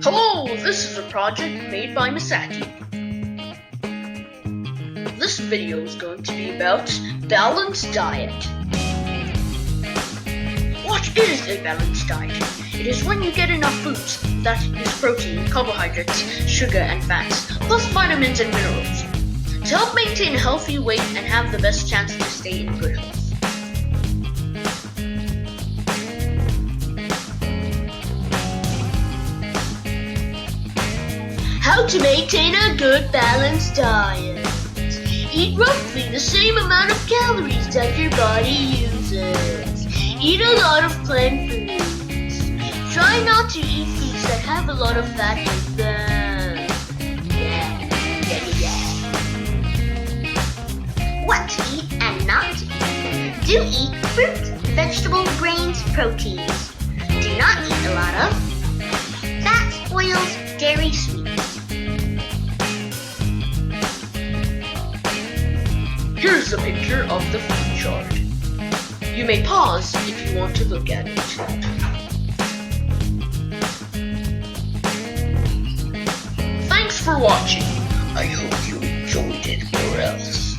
Hello, this is a project made by Masaki. This video is going to be about balanced diet. What is a balanced diet? It is when you get enough foods that use protein, carbohydrates, sugar, and fats, plus vitamins and minerals, to help maintain a healthy weight and have the best chance to stay in good health. How to maintain a good balanced diet. Eat roughly the same amount of calories that your body uses. Eat a lot of plant foods. Try not to eat foods that have a lot of fat in them. What to eat and not to eat. Do eat fruit, vegetable, grains, proteins. Do not eat a lot of fats, oils, dairy, sweets. Here's a picture of the food chart. You may pause if you want to look at it. Thanks for watching. I hope you enjoyed it or else.